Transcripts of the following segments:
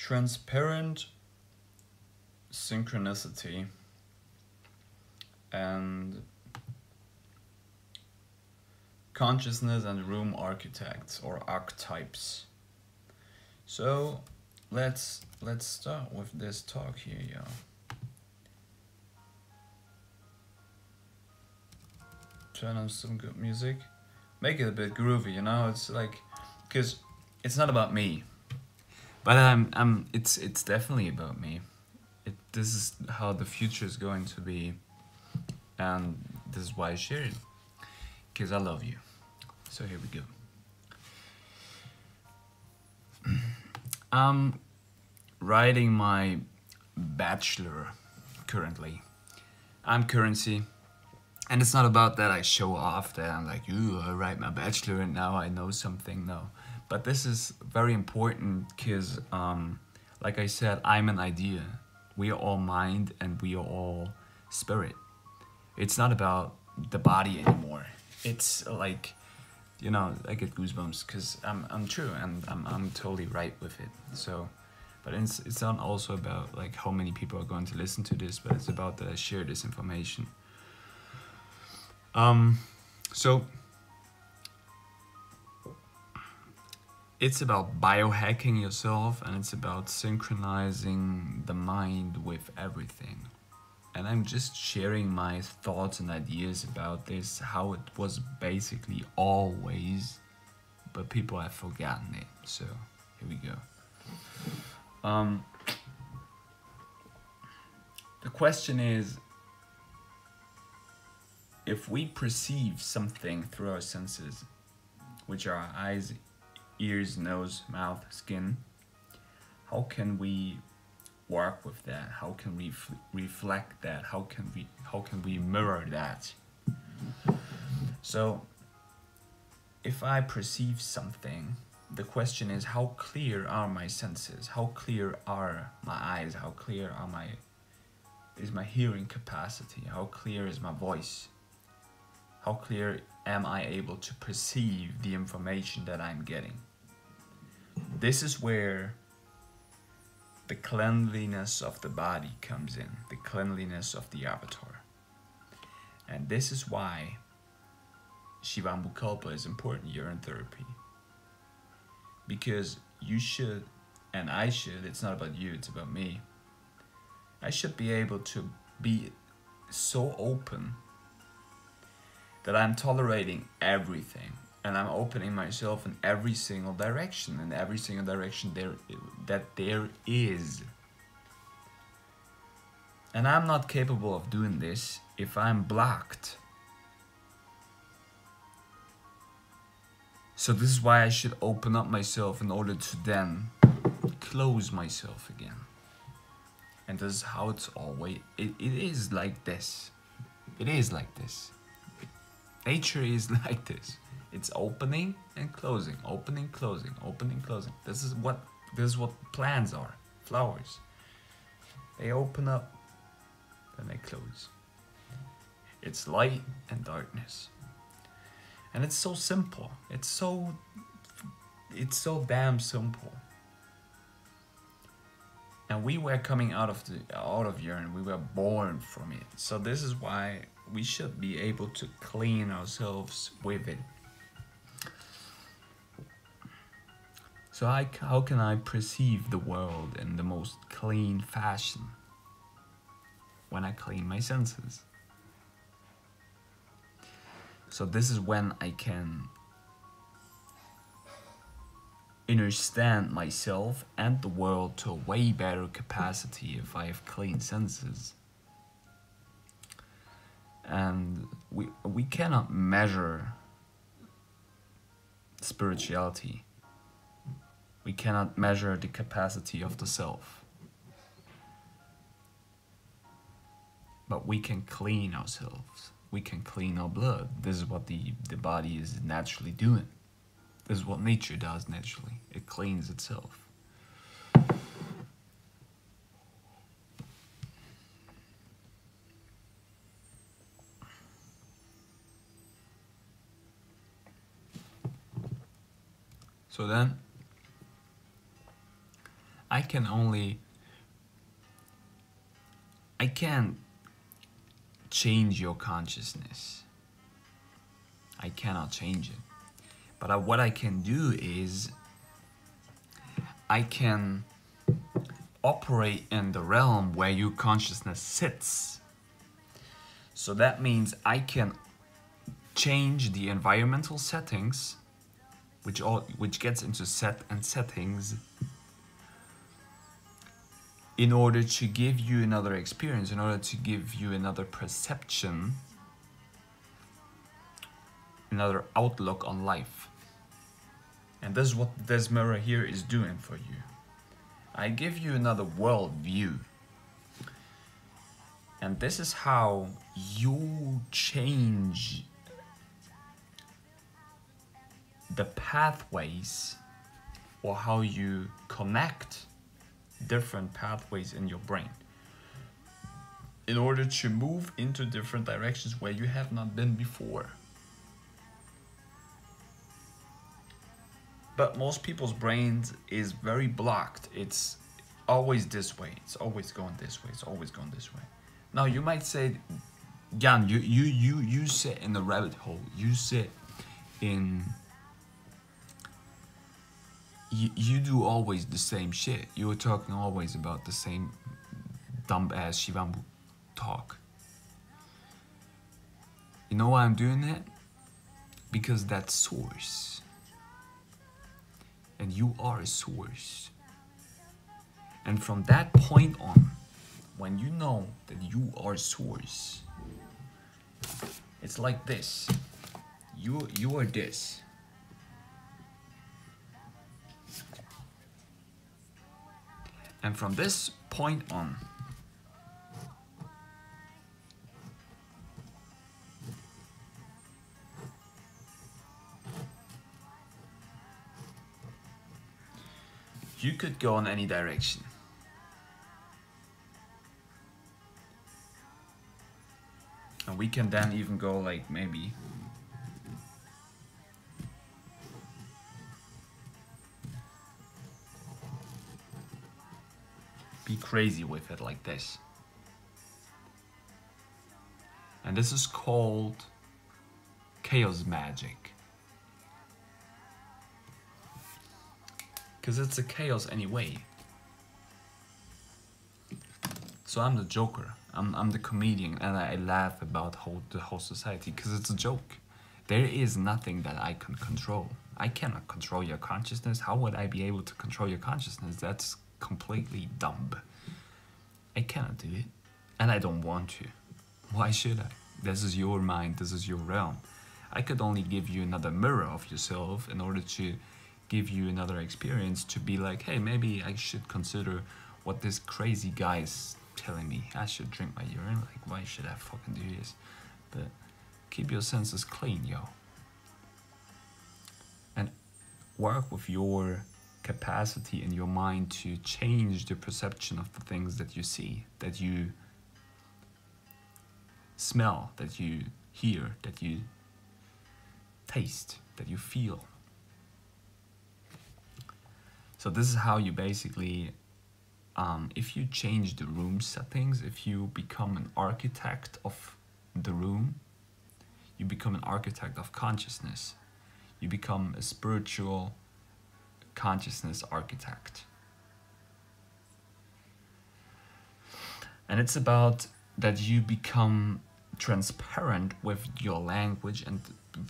transparent synchronicity and consciousness and room architects or archetypes. So let's start with this talk here, y'all. Turn on some good music, make it a bit groovy, you know. It's like, because it's not about me, but it's definitely about me. This is how the future is going to be, and this is why I share it, because I love you. So here we go. I'm writing my bachelor currently. I'm currency, and it's not about that I show off that I'm like, ooh, I write my bachelor and now I know something. No, but this is very important because, like I said, I'm an idea. We are all mind and we are all spirit. It's not about the body anymore. It's like, you know, I get goosebumps because I'm true and I'm totally right with it. So, but it's not also about like how many people are going to listen to this, but it's about that I share this information. So it's about biohacking yourself, and it's about synchronizing the mind with everything. And I'm just sharing my thoughts and ideas about this, how it was basically always, but people have forgotten it. So here we go. The question is, if we perceive something through our senses, which are our eyes, ears, nose, mouth, skin, how can we work with that? How can we reflect that? How can we mirror that? So if I perceive something, the question is, how clear are my senses? How clear are my eyes? How clear is my hearing capacity? How clear is my voice? How clear am I able to perceive the information that I'm getting? This is where the cleanliness of the body comes in, the cleanliness of the avatar. And this is why Shivambukalpa is important urine therapy. Because you should, and I should, it's not about you, it's about me. I should be able to be so open that I'm tolerating everything, and I'm opening myself in every single direction, that there is. And I'm not capable of doing this if I'm blocked. So this is why I should open up myself in order to then close myself again. And this is how it's always, it is like this. It is like this. Nature is like this. It's opening and closing, opening, closing, opening, closing. This is what plants are, flowers. They open up, then they close. It's light and darkness. And it's so simple. It's so damn simple. And we were coming out of urine. We were born from it. So this is why we should be able to clean ourselves with it. So how can I perceive the world in the most clean fashion? When I clean my senses. So this is when I can understand myself and the world to a way better capacity if I have clean senses. And we cannot measure spirituality. We cannot measure the capacity of the self. But we can clean ourselves. We can clean our blood. This is what the body is naturally doing. This is what nature does naturally. It cleans itself. So then, I can only, I can't change your consciousness. I cannot change it. But what I can do is I can operate in the realm where your consciousness sits. So that means I can change the environmental settings, which gets into set and settings, in order to give you another experience, in order to give you another perception, another outlook on life. And this is what this mirror here is doing for you. I give you another world view. And this is how you change the pathways, or how you connect different pathways in your brain in order to move into different directions where you have not been before. But most people's brains is very blocked. It's always this way. It's always going this way. It's always going this way. Now you might say, Jan, you sit in the rabbit hole. You sit in. You do always the same shit. You were talking always about the same dumb ass Shivambu talk. You know why I'm doing that? Because that's source. And you are a source. And from that point on, when you know that you are source, it's like this. You are this. And from this point on, you could go in any direction. And we can then even go like maybe be crazy with it like this. And this is called chaos magic. Because it's a chaos anyway. So I'm the Joker. I'm the comedian, and I laugh about the whole society because it's a joke. There is nothing that I can control. I cannot control your consciousness. How would I be able to control your consciousness? That's completely dumb. I cannot do it, and I don't want to. Why should I? This is your mind. This is your realm. I could only give you another mirror of yourself in order to give you another experience, to be like, hey, maybe I should consider what this crazy guy is telling me. I should drink my urine. Like, why should I fucking do this? But keep your senses clean, yo. And work with your capacity in your mind to change the perception of the things that you see, that you smell, that you hear, that you taste, that you feel. So this is how you basically, if you change the room settings, if you become an architect of the room, you become an architect of consciousness. You become a spiritual consciousness architect. And it's about that you become transparent with your language, and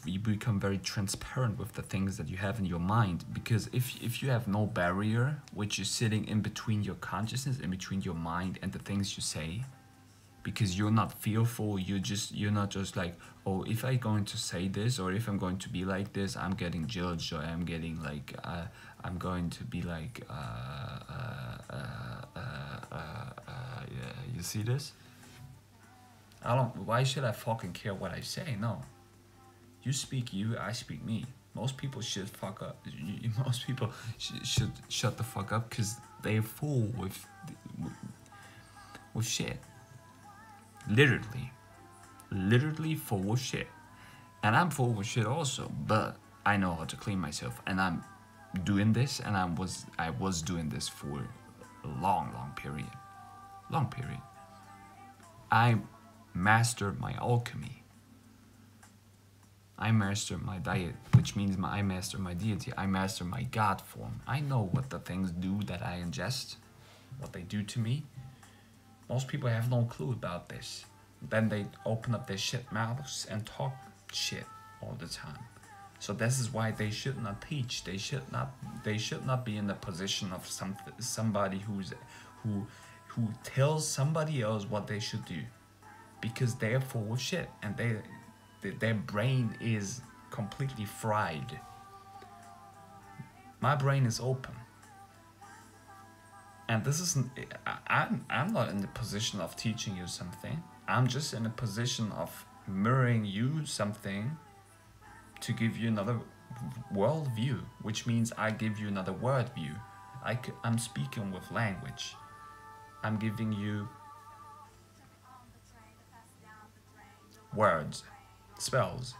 you become very transparent with the things that you have in your mind. Because if you have no barrier, which is sitting in between your consciousness, in between your mind and the things you say, because you're not fearful, you're not just like, oh, if I'm going to say this, or if I'm going to be like this, I'm getting judged, or I'm getting like, I'm going to be like, yeah, you see this? Why should I fucking care what I say? No. You speak you, I speak me. Most people should fuck up. Most people should shut the fuck up because they're full with shit. Literally full with shit. And I'm full with shit also, but I know how to clean myself, and I'm doing this, and I was doing this for long period. Long period. I mastered my alchemy. I master my diet, which means I master my deity. I master my God form. I know what the things do that I ingest, what they do to me. Most people have no clue about this. Then they open up their shit mouths and talk shit all the time. So this is why they should not teach. They should not be in the position of somebody who tells somebody else what they should do, because they're full of shit and their brain is completely fried. My brain is open. And this isn't, I'm not in the position of teaching you something. I'm just in a position of mirroring you something to give you another world view, which means I give you another word view. I'm speaking with language. I'm giving you words, spells,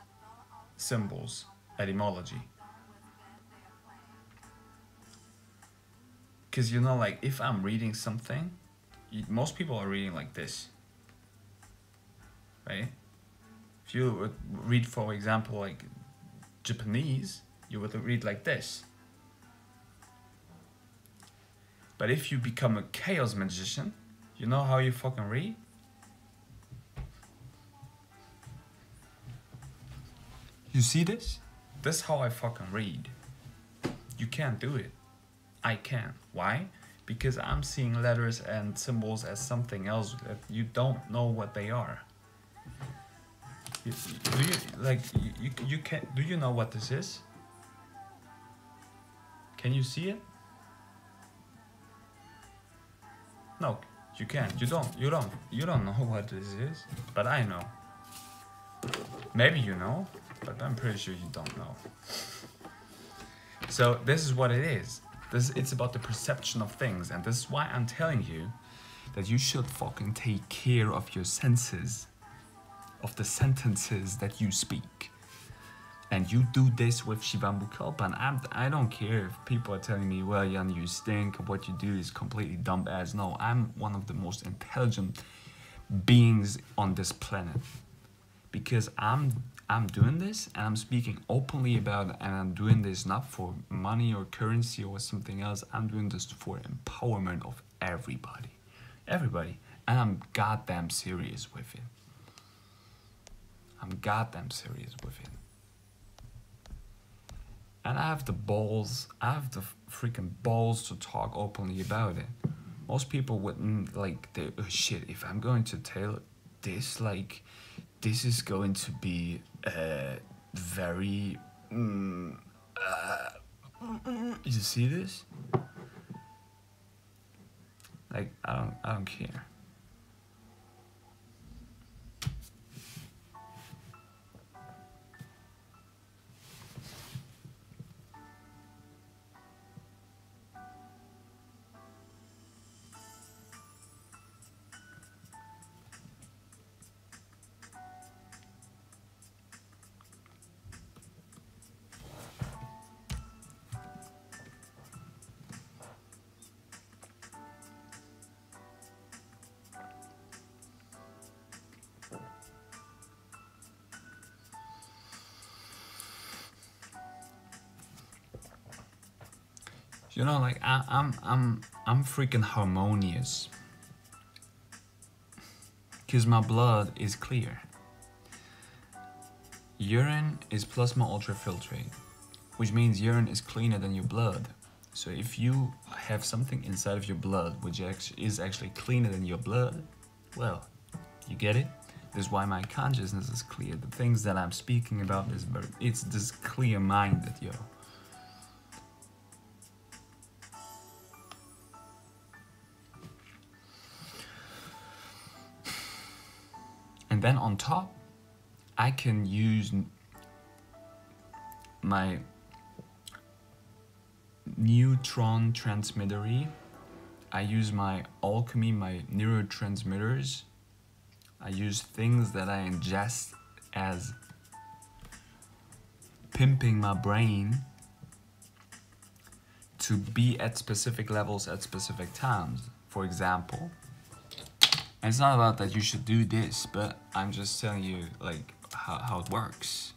symbols, etymology. Because you know, like, if I'm reading something, most people are reading like this, right? If you would read, for example, like Japanese, you would read like this. But if you become a chaos magician, you know how you fucking read? You see this? This is how I fucking read. You can't do it. I can. Why? Because I'm seeing letters and symbols as something else that you don't know what they are. Do you know what this is? Can you see it? No, you can't. You don't know what this is, but I know. Maybe you know, but I'm pretty sure you don't know. So this is what it is. It's about the perception of things, and this is why I'm telling you that you should fucking take care of your senses, of the sentences that you speak. And you do this with Shivambukalpa, and I don't care if people are telling me, well, Jan, you stink, what you do is completely dumb ass. No, I'm one of the most intelligent beings on this planet. Because I'm doing this, and I'm speaking openly about it, and I'm doing this not for money or currency or something else. I'm doing this for empowerment of everybody. Everybody. And I'm goddamn serious with it. I'm goddamn serious with it. And I have the freaking balls to talk openly about it. Most people wouldn't, like, oh shit, if I'm going to tell this, like, this is going to be very, you see this? Like, I don't care. You know, like, I'm freaking harmonious. Cause my blood is clear. Urine is plasma ultrafiltrate, which means urine is cleaner than your blood. So if you have something inside of your blood which is actually cleaner than your blood, well, you get it? This is why my consciousness is clear. The things that I'm speaking about it's this clear-minded, yo. And then on top, I can use my neutron transmittery. I use my alchemy, my neurotransmitters. I use things that I ingest as pimping my brain to be at specific levels at specific times. For example, and it's not about that you should do this, but I'm just telling you like how it works.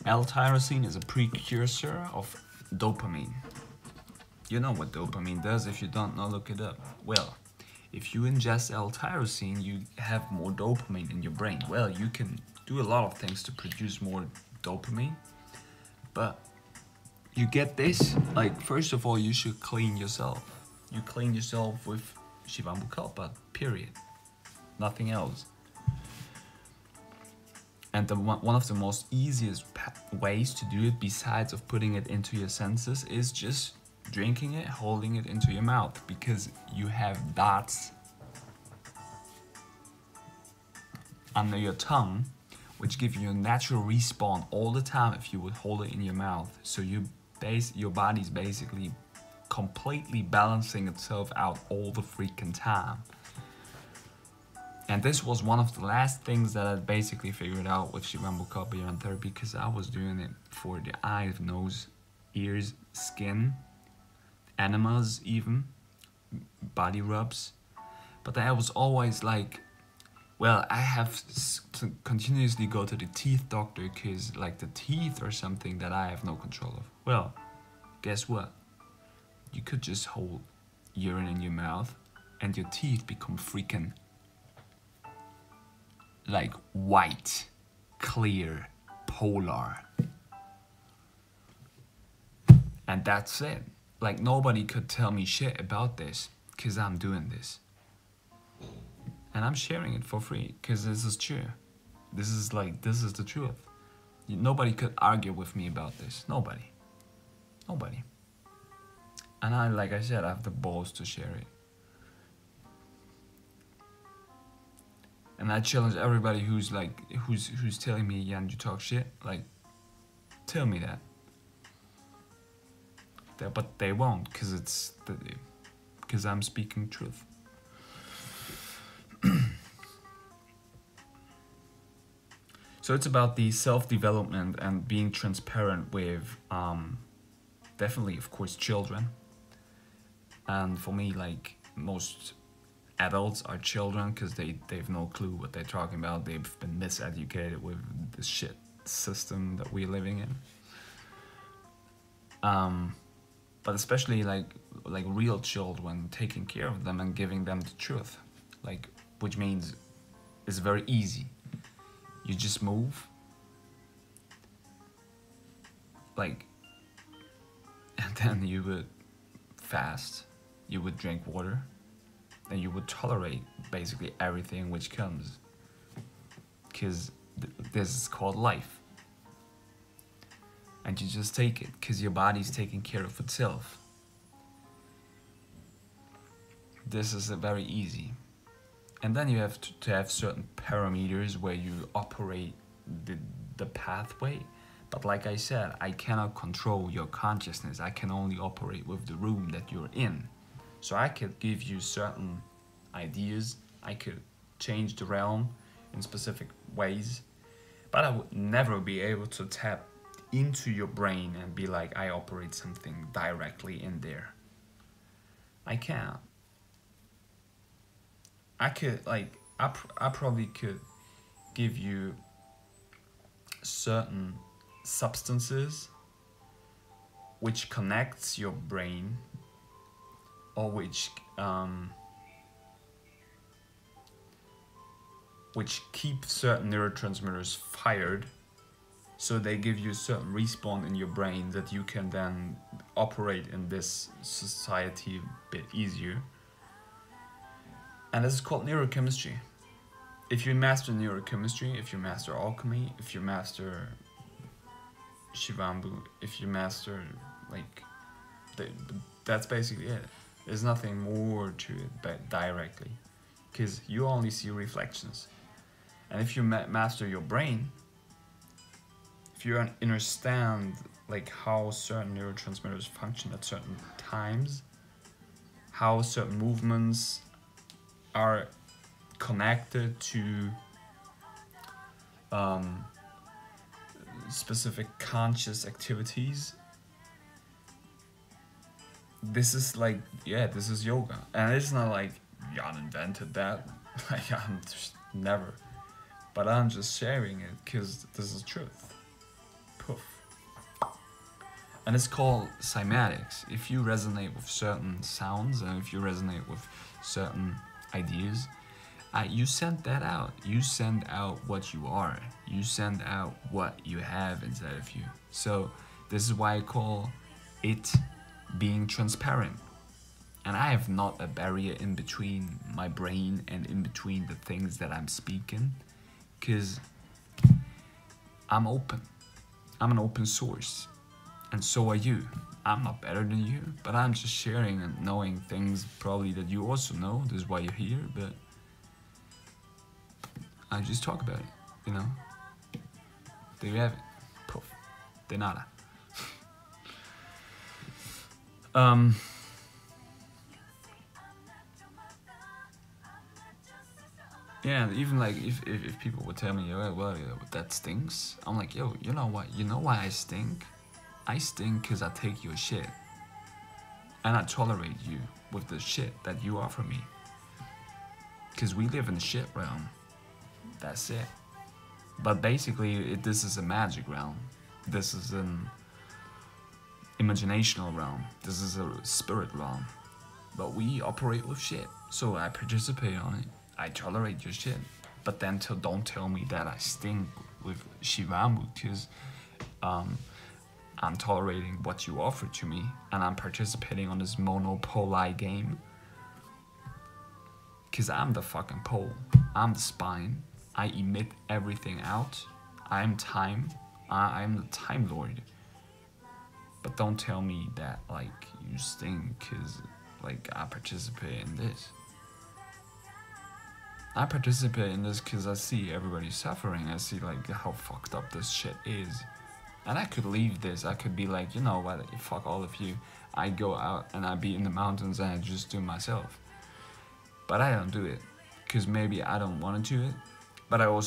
L-tyrosine is a precursor of dopamine. You know what dopamine does. If you don't know, look it up. Well, if you ingest L-tyrosine, you have more dopamine in your brain. Well, you can do a lot of things to produce more dopamine, but you get this, like, first of all, you should clean yourself. You clean yourself with Shivambukalpa, period. Nothing else. And one of the most easiest ways to do it, besides of putting it into your senses, is just drinking it, holding it into your mouth, because you have dots under your tongue, which give you a natural respawn all the time if you would hold it in your mouth. So your body's basically completely balancing itself out all the freaking time. And this was one of the last things that I basically figured out with Shivambukalpa therapy, because I was doing it for the eyes, nose, ears, skin, enemas even, body rubs. But I was always like, well, I have to continuously go to the teeth doctor because like the teeth are something that I have no control of. Well, guess what? You could just hold urine in your mouth and your teeth become freaking like white, clear, polar. And that's it. Like nobody could tell me shit about this because I'm doing this. And I'm sharing it for free because this is true. This is the truth. Nobody could argue with me about this. Nobody. And like I said, I have the balls to share it. And I challenge everybody who's telling me, Jan, you talk shit, like, tell me that. But they won't, because I'm speaking truth. So it's about the self-development and being transparent with, definitely, of course, children. And for me, like, most adults are children because they have no clue what they're talking about. They've been miseducated with the shit system that we're living in. But especially like real children, taking care of them and giving them the truth, like, which means it's very easy. You just move, like, and then you would fast, you would drink water, and you would tolerate basically everything which comes, because this is called life. And you just take it, because your body's taking care of itself. This is very easy. And then you have to have certain parameters where you operate the pathway. But like I said, I cannot control your consciousness. I can only operate with the room that you're in. So I could give you certain ideas. I could change the realm in specific ways. But I would never be able to tap into your brain and be like, I operate something directly in there. I can't. I could, like, I probably could give you certain substances which connects your brain, or which keep certain neurotransmitters fired, so they give you a certain respawn in your brain that you can then operate in this society a bit easier. And this is called neurochemistry. If you master neurochemistry, if you master alchemy, if you master Shivambu, if you master, like, that's basically it. There's nothing more to it but directly, because you only see reflections. And if you master your brain, if you understand like how certain neurotransmitters function at certain times, how certain movements are connected to specific conscious activities, this is like, yeah, this is yoga. And it's not like Jan invented that. Like, I'm just never. But I'm just sharing it because this is truth. Poof. And it's called cymatics. If you resonate with certain sounds and if you resonate with certain ideas, you send that out. You send out what you are. You send out what you have inside of you. So this is why I call it being transparent. And I have not a barrier in between my brain and in between the things that I'm speaking, because I'm open. I'm an open source. And so are you. I'm not better than you, but I'm just sharing and knowing things probably that you also know. This is why you're here, but I just talk about it, you know? There you have it. Poof. De nada. Yeah, even like if people would tell me, yo, well, that stinks, I'm like, yo, you know what? You know why I stink? I stink because I take your shit. And I tolerate you with the shit that you offer me. Because we live in the shit realm. That's it. But basically, this is a magic realm. This is an imaginational realm. This is a spirit realm. But we operate with shit. So I participate on it. I tolerate your shit. But then don't tell me that I stink with Shivamu, because I'm tolerating what you offer to me, and I'm participating on this monopoly game. Because I'm the fucking pole. I'm the spine. I emit everything out. I'm time. I'm the Time Lord. But don't tell me that, like, you stink because, like, I participate in this. I participate in this because I see everybody suffering. I see, like, how fucked up this shit is. And I could leave this. I could be like, you know what, fuck all of you. I go out and I be in the mountains and I just do myself. But I don't do it. Because maybe I don't want to do it. But I love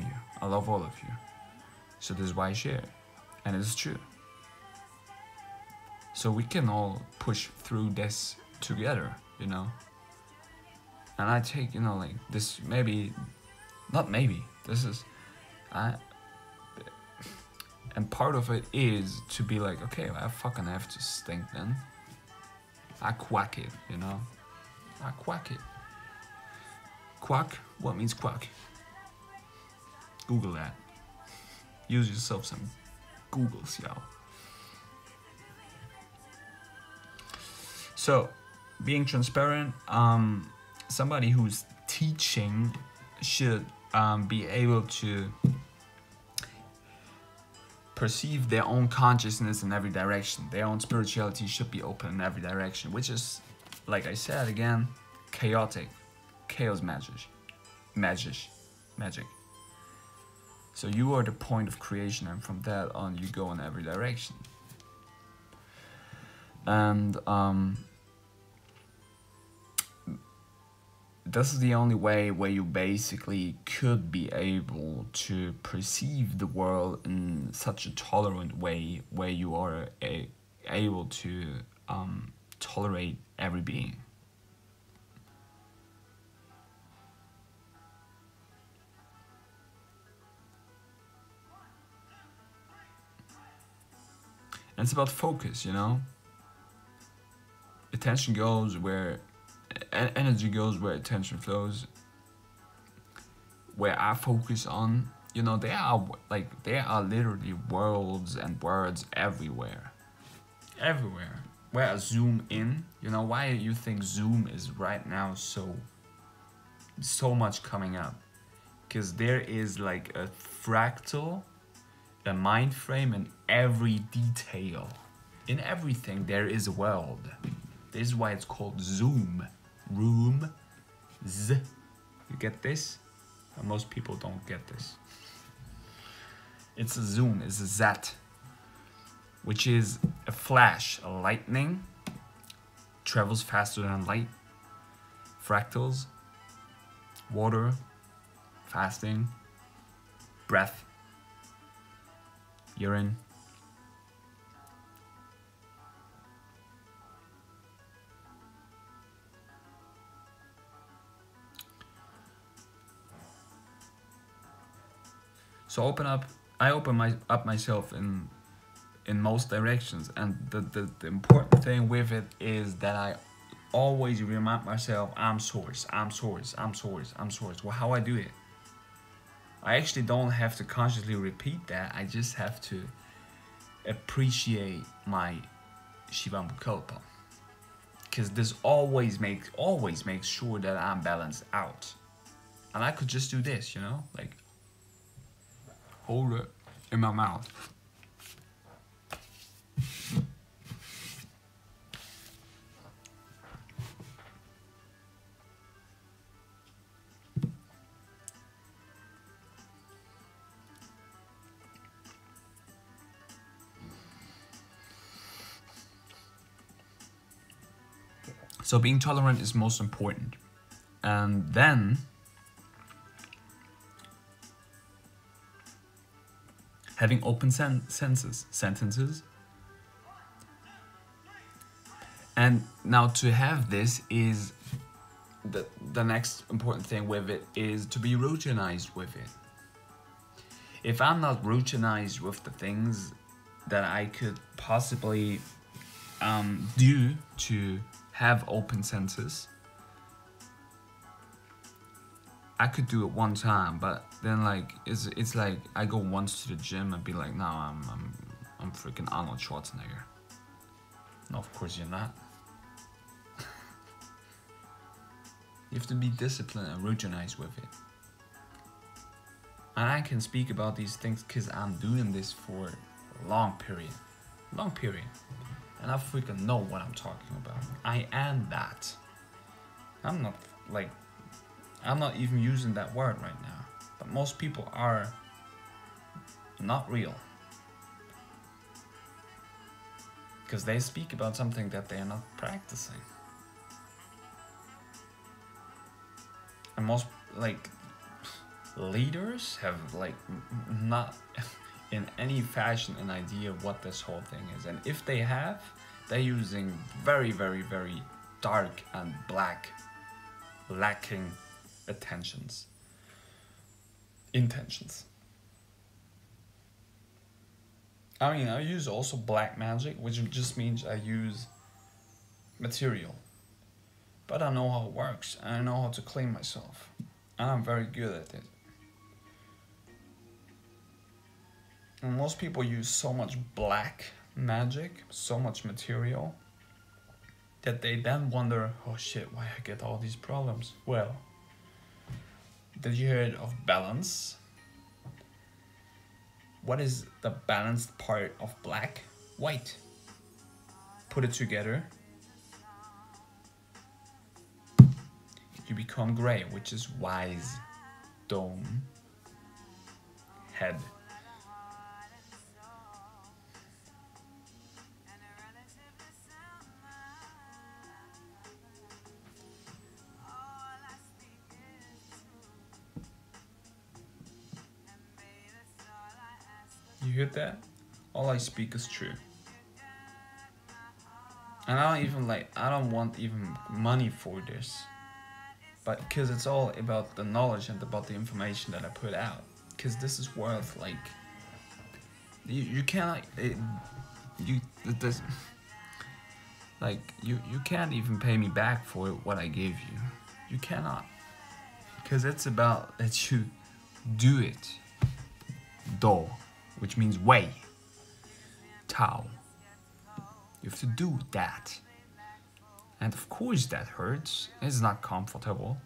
you. I love all of you. So this is why I share. And it's true. So we can all push through this together, you know. And I take, you know, like this this is, and part of it is to be like, okay, I fucking have to stink then. I quack it, you know. I quack it. Quack? What means quack? Google that. Use yourself some Googles, y'all. So, being transparent, somebody who's teaching should be able to perceive their own consciousness in every direction. Their own spirituality should be open in every direction, which is, like I said again, chaotic. Chaos magic. So you are the point of creation, and from that on you go in every direction. And this is the only way where you basically could be able to perceive the world in such a tolerant way, where you are able to tolerate every being. And it's about focus, you know? Attention goes where energy goes, where attention flows. Where I focus on, you know, there are literally worlds and words everywhere. Everywhere. Where I zoom in, you know, why do you think Zoom is right now so much coming up? Because there is like a fractal, a mind frame in every detail. In everything there is a world. This is why it's called Zoom. Room. Z. You get this? And most people don't get this. It's a zoom, it's a zat. Which is a flash, a lightning. Travels faster than light. Fractals. Water. Fasting. Breath. Urine. So I open up myself in most directions, and the important thing with it is that I always remind myself I'm source, I'm source, I'm source, I'm source. Well, how I do it, I actually don't have to consciously repeat that. I just have to appreciate my Shivam Kalpa, because this always makes sure that I'm balanced out. And I could just do this, you know, like hold it in my mouth. So being tolerant is most important. And then having open sentences. And now to have this is the next important thing with it is to be routinized with it. If I'm not routinized with the things that I could possibly do to have open senses, I could do it one time, but then like it's like I go once to the gym and be like, no, I'm freaking Arnold Schwarzenegger. No, of course you're not. You have to be disciplined and routinized with it. And I can speak about these things because I'm doing this for a long period. And I freaking know what I'm talking about. I am that. I'm not even using that word right now. But most people are not real. Because they speak about something that they are not practicing. And most leaders have not in any fashion an idea of what this whole thing is. And if they have, they're using very, very, very dark and black, lacking intentions. I mean, I use also black magic, which just means I use material. But I know how it works, and I know how to clean myself. And I'm very good at it. And most people use so much black magic, so much material, that they then wonder, oh shit, why I get all these problems? Well, did you hear of balance? What is the balanced part of black? White. Put it together. You become gray, which is wise, dome, head. You hear that? All I speak is true. And I don't want even money for this. But because it's all about the knowledge and about the information that I put out. Because this is worth you cannot, you can't even pay me back for what I gave you. You cannot. Because it's about that you do it. Do, which means way. Tao. You have to do that. And of course that hurts. It's not comfortable.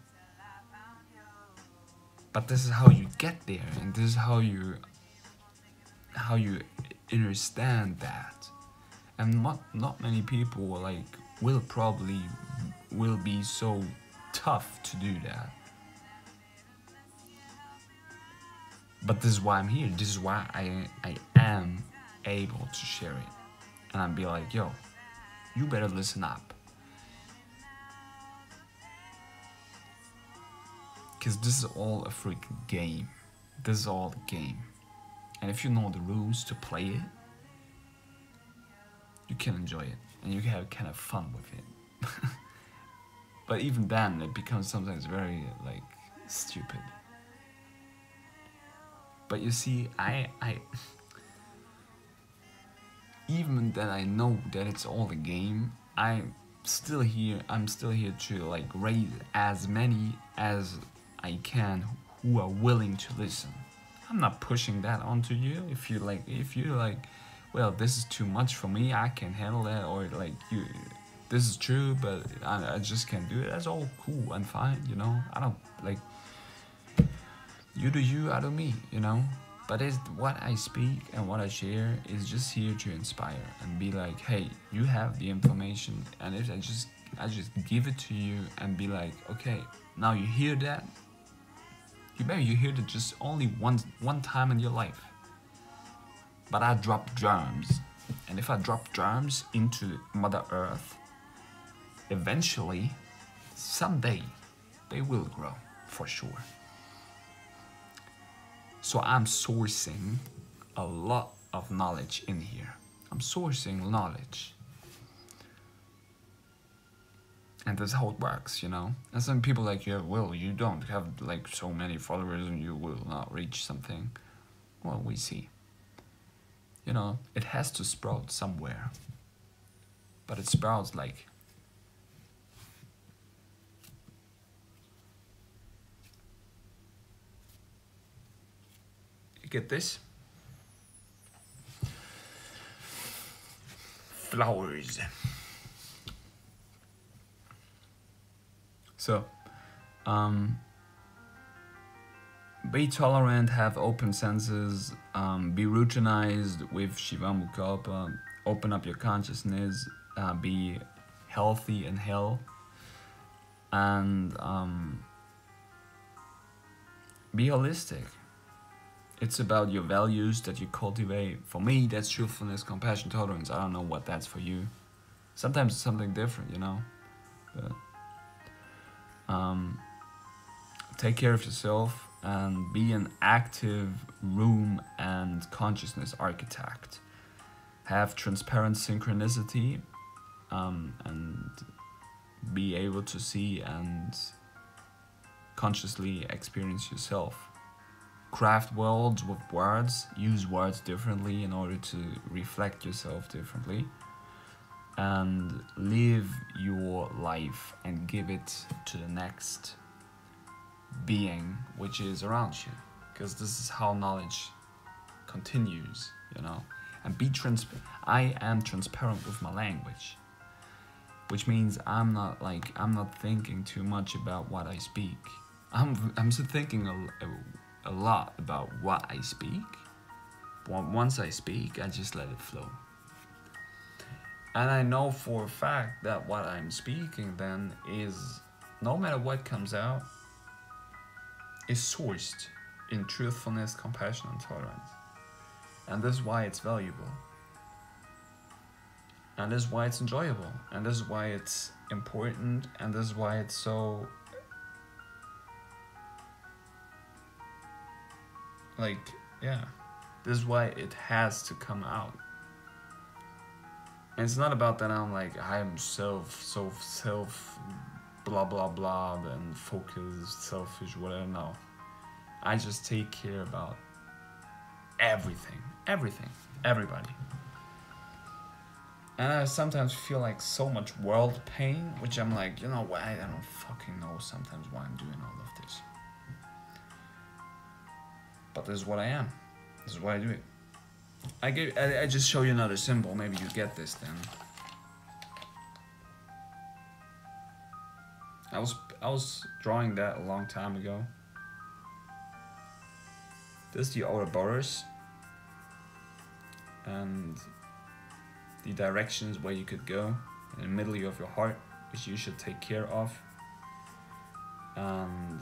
But this is how you get there, and this is how you understand that. And not many people will be so tough to do that. But this is why I'm here. This is why I am able to share it. And I'd be like, yo, you better listen up. Because this is all a freaking game. This is all the game. And if you know the rules to play it, you can enjoy it. And you can have kind of fun with it. But even then, it becomes sometimes very, stupid. But you see, I even that I know that it's all a game, I'm still here to like raise as many as I can who are willing to listen. I'm not pushing that onto you. If you're like, well, this is too much for me, I can handle that, or like this is true, but I just can't do it. That's all cool and fine, you know. I don't like, you do you, I do me, you know. But it's what I speak and what I share is just here to inspire and be like, hey, you have the information, and if I just give it to you and be like, okay, now you hear that. You hear it just only one time in your life. But I drop germs, and if I drop germs into Mother Earth, eventually, someday, they will grow for sure. So I'm sourcing a lot of knowledge in here. I'm sourcing knowledge. And that's how it works, you know? And some people like, yeah, well, you don't have like so many followers and you will not reach something. Well, we see. You know, it has to sprout somewhere. But it sprouts like... You get this? Flowers. So, be tolerant, have open senses, be routinized with Shivamukalpa, open up your consciousness, be healthy in hell, and be holistic. It's about your values that you cultivate. For me, that's truthfulness, compassion, tolerance. I don't know what that's for you. Sometimes it's something different, you know. But take care of yourself and be an active room and consciousness architect. Have transparent synchronicity and be able to see and consciously experience yourself. Craft worlds with words, use words differently in order to reflect yourself differently, and live your life and give it to the next being which is around you, because this is how knowledge continues, you know. And be I am transparent with my language, which means I'm not thinking too much about what I speak. I'm still thinking a lot about what I speak. Once I speak, I just let it flow. And I know for a fact that what I'm speaking then is, no matter what comes out, is sourced in truthfulness, compassion, and tolerance. And this is why it's valuable. And this is why it's enjoyable. And this is why it's important. And this is why it's so... like, yeah. This is why it has to come out. And it's not about that I'm like, I'm self, blah, blah, blah, and focused, selfish, whatever, no. I just take care about everything, everybody. And I sometimes feel like so much world pain, which I'm like, you know what, I don't fucking know sometimes why I'm doing all of this. But this is what I am. This is why I do it. I just show you another symbol. Maybe you get this then. I was drawing that a long time ago. This is the Ouroboros. And the directions where you could go. In the middle of your heart, which you should take care of. And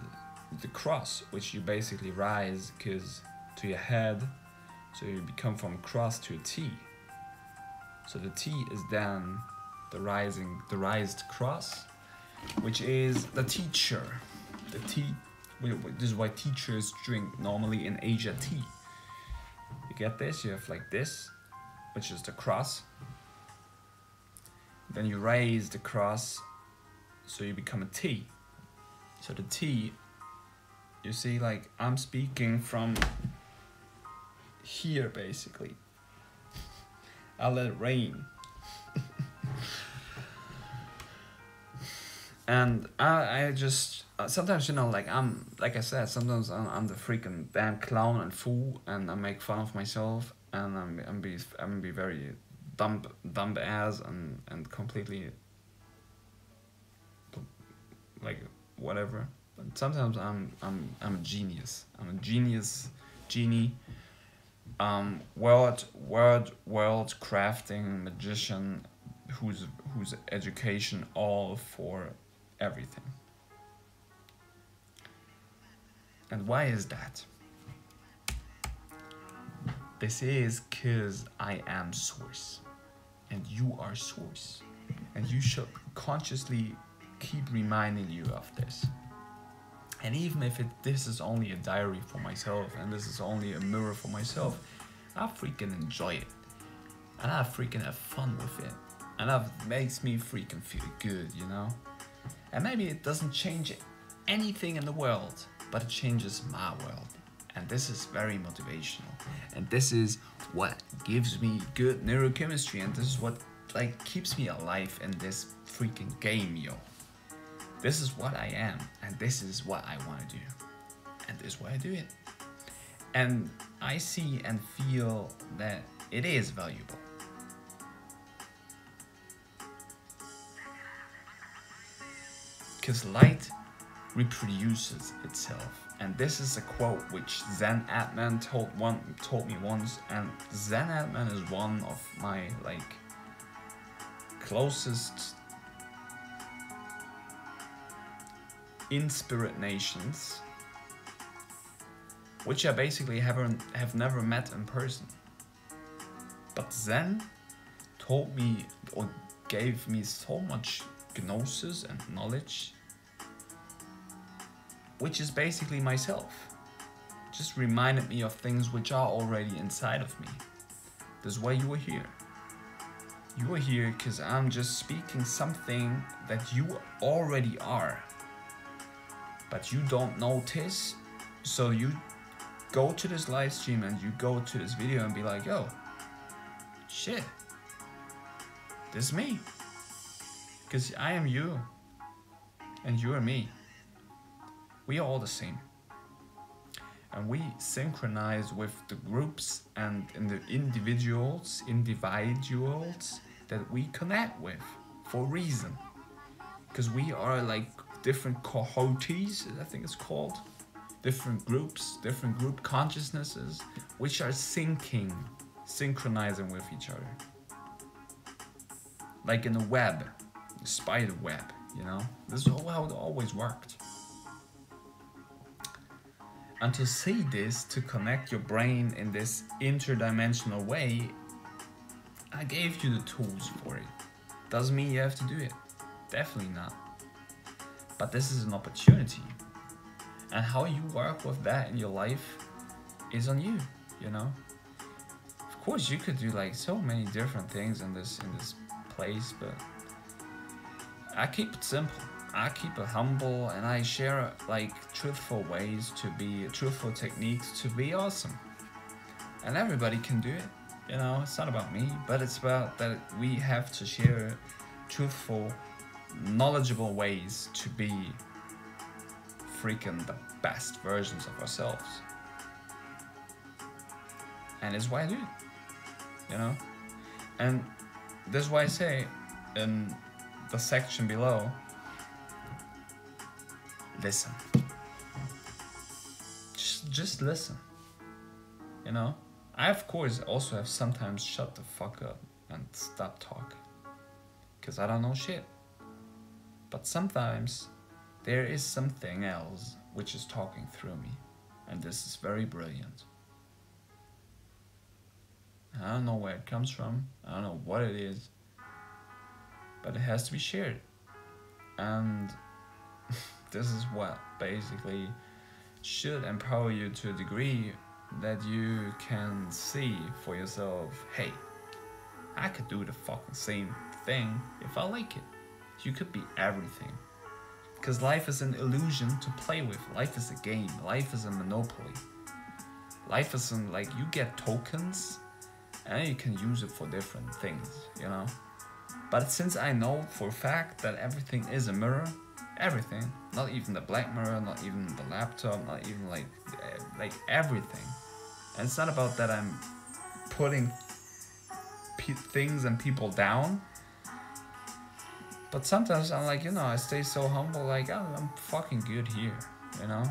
the cross, which you basically rise to your head, so you become from cross to a T. So the T is then the raised cross, which is the teacher. The T. This is why teachers drink normally in Asia tea. You get this? You have like this, which is the cross. Then you raise the cross, so you become a T. So the T. You see, like, I'm speaking from here basically. I let it rain. And I just sometimes, you know, like I said, sometimes I'm the freaking damn clown and fool, and I make fun of myself, and I'm be very dumb ass and completely like whatever. But sometimes I'm a genius. I'm a genie. World crafting magician, whose education all for everything. And why is that? This is because I am source, and you are source, and you should consciously keep reminding you of this. And even if this is only a diary for myself, and this is only a mirror for myself, I freaking enjoy it, and I freaking have fun with it, and that makes me freaking feel good, you know. And maybe it doesn't change anything in the world, but it changes my world, and this is very motivational, and this is what gives me good neurochemistry, and this is what like keeps me alive in this freaking game, yo. This is what I am, and this is what I want to do, and this is why I do it. And I see and feel that it is valuable. Because light reproduces itself. And this is a quote which Zen Atman told me once, and Zen Atman is one of my like closest inspirations, which I basically have never met in person. But Zen told me or gave me so much gnosis and knowledge, which is basically myself. Just reminded me of things which are already inside of me. This is why you are here. You are here because I'm just speaking something that you already are, but you don't notice. So you go to this live stream and you go to this video and be like, yo, shit, this is me. Because I am you, and you are me. We are all the same. And we synchronize with the groups and in the individuals that we connect with for a reason. Because we are like different cohortes, I think it's called. Different groups, different group consciousnesses, which are synchronizing with each other. Like in a web, a spider web, you know? This is how it always worked. And to see this, to connect your brain in this interdimensional way, I gave you the tools for it. Doesn't mean you have to do it. Definitely not. But this is an opportunity. And how you work with that in your life is on you, you know? Of course, you could do like so many different things in this place, but I keep it simple. I keep it humble, and I share like truthful ways to be, truthful techniques to be awesome. And everybody can do it, you know? It's not about me, but it's about that we have to share truthful, knowledgeable ways to be freaking the best versions of ourselves. And it's why I do it, you know? And this is why I say in the section below, listen. Just listen, you know? I of course also have sometimes shut the fuck up and stop talking, because I don't know shit. But sometimes there is something else which is talking through me, and this is very brilliant. I don't know where it comes from, I don't know what it is, but it has to be shared. And this is what basically should empower you to a degree that you can see for yourself, hey, I could do the fucking same thing if I like it. You could be everything. Because life is an illusion to play with. Life is a game. Life is a monopoly. Life isn't like you get tokens and you can use it for different things, you know. But since I know for a fact that everything is a mirror, everything, not even the black mirror, not even the laptop, not even like everything. And it's not about that I'm putting things and people down, but sometimes I'm like, you know, I stay so humble, like I'm fucking good here, you know.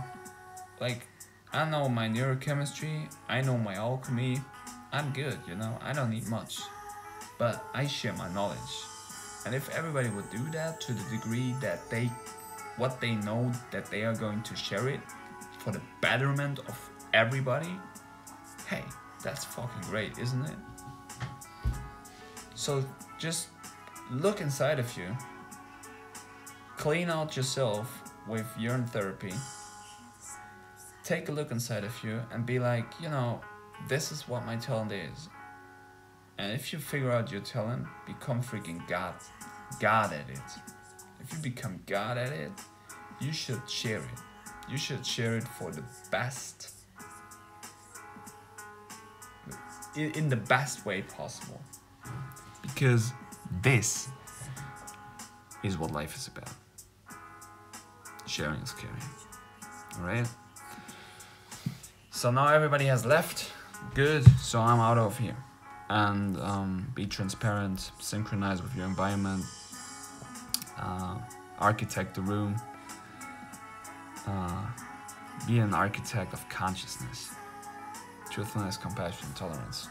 Like, I know my neurochemistry, I know my alchemy, I'm good, you know, I don't need much, but I share my knowledge. And if everybody would do that to the degree that what they know, that they are going to share it for the betterment of everybody, hey, that's fucking great, isn't it? So just look inside of you, clean out yourself with urine therapy, take a look inside of you and be like, you know, this is what my talent is. And if you figure out your talent, become freaking God at it. If you become God at it, you should share it. You should share it for the best, in the best way possible. Because this is what life is about. Sharing is caring. Alright? So now everybody has left. Good. So I'm out of here. And be transparent, synchronize with your environment, architect the room, be an architect of consciousness, truthfulness, compassion, tolerance.